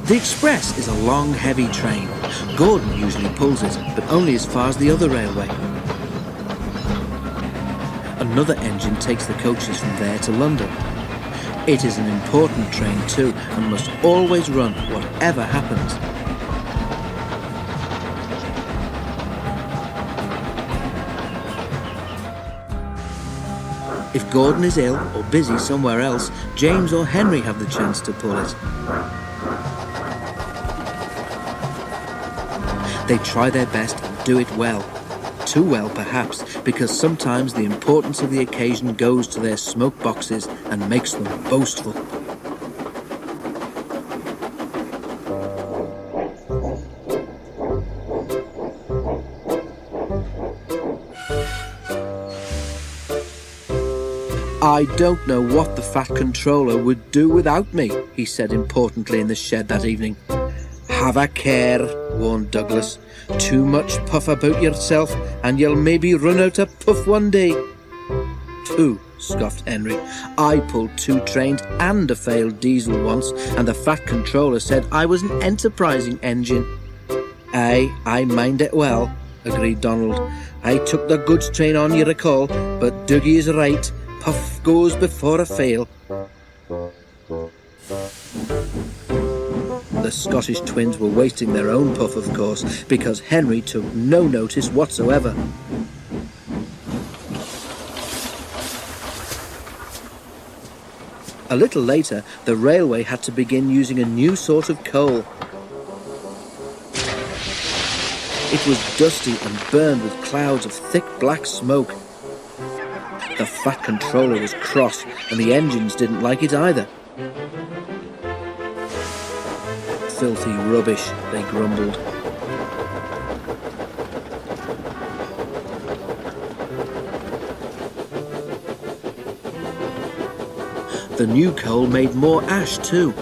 The express is a long, heavy train. Gordon usually pulls it, but only as far as the other railway. Another engine takes the coaches from there to London. It is an important train too, and must always run whatever happens. If Gordon is ill or busy somewhere else, James or Henry have the chance to pull it. They try their best and do it well. Too well, perhaps, because sometimes the importance of the occasion goes to their smoke boxes and makes them boastful. "I don't know what the Fat Controller would do without me," he said importantly in the shed that evening. "Have a care," warned Douglas. "Too much puff about yourself and you'll maybe run out of puff one day." "Pooh," scoffed Henry. "I pulled 2 trains and a failed diesel once, and the Fat Controller said I was an enterprising engine." "Aye, I mind it well," agreed Donald. "I took the goods train on, you recall, but Dougie is right. Puff goes before a fail." The Scottish twins were wasting their own puff, of course, because Henry took no notice whatsoever. A little later, the railway had to begin using a new sort of coal. It was dusty and burned with clouds of thick black smoke. The Fat Controller was cross, and the engines didn't like it either. "Filthy rubbish," they grumbled. The new coal made more ash too.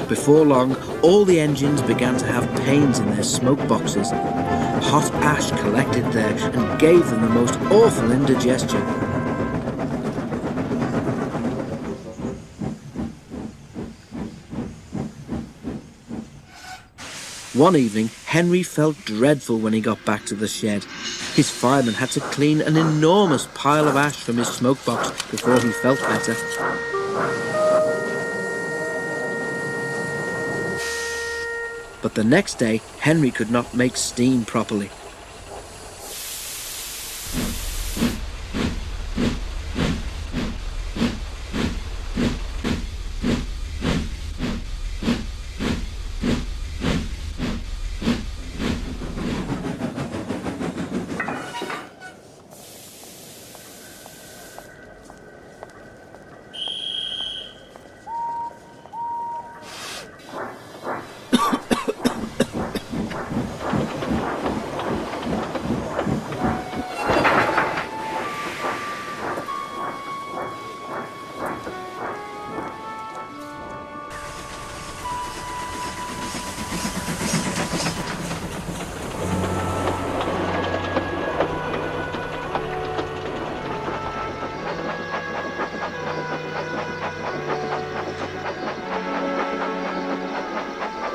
Before long, all the engines began to have pains in their smoke boxes. Hot ash collected there and gave them the most awful indigestion. One evening, Henry felt dreadful when he got back to the shed. His fireman had to clean an enormous pile of ash from his smoke box before he felt better. But the next day, Henry could not make steam properly.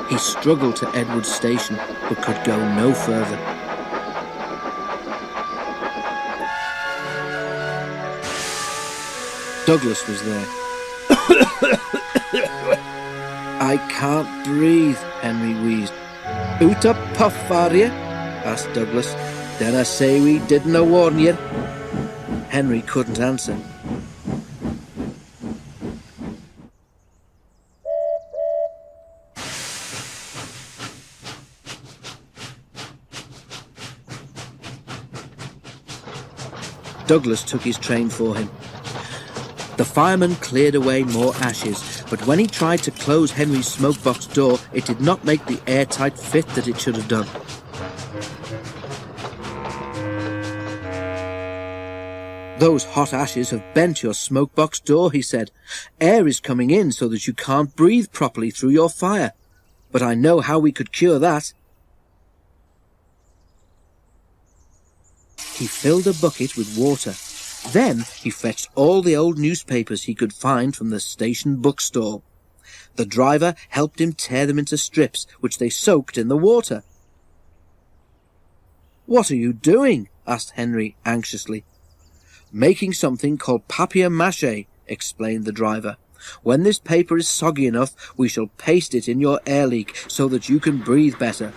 He struggled to Edward's station, but could go no further. Douglas was there. "I can't breathe," Henry wheezed. "Out a puff, are you?" asked Douglas. "Then I say we didn't warn you." Henry couldn't answer. Douglas took his train for him. The fireman cleared away more ashes, but when he tried to close Henry's smokebox door, it did not make the airtight fit that it should have done. "Those hot ashes have bent your smokebox door," he said. "Air is coming in so that you can't breathe properly through your fire. But I know how we could cure that." He filled a bucket with water. Then he fetched all the old newspapers he could find from the station bookstall. The driver helped him tear them into strips, which they soaked in the water. "What are you doing?" asked Henry anxiously. "Making something called papier-mâché," explained the driver. "When this paper is soggy enough, we shall paste it in your air leak so that you can breathe better.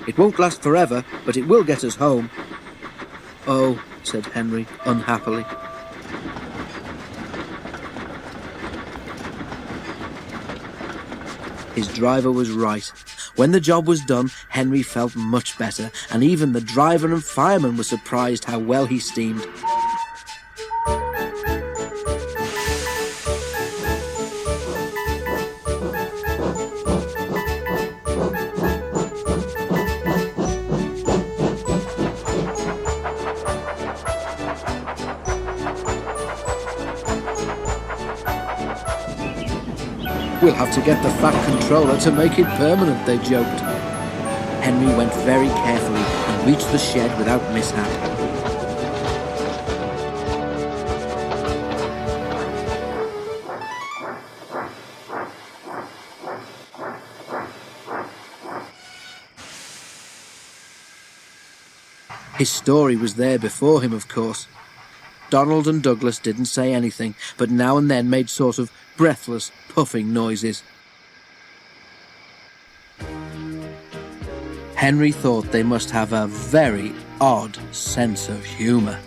It won't last forever, but it will get us home." "Oh," said Henry unhappily. His driver was right. When the job was done, Henry felt much better, and even the driver and fireman were surprised how well he steamed. "We'll have to get the Fat Controller to make it permanent," they joked. Henry went very carefully and reached the shed without mishap. His story was there before him, of course. Donald and Douglas didn't say anything, but now and then made sort of breathless, puffing noises. Henry thought they must have a very odd sense of humour.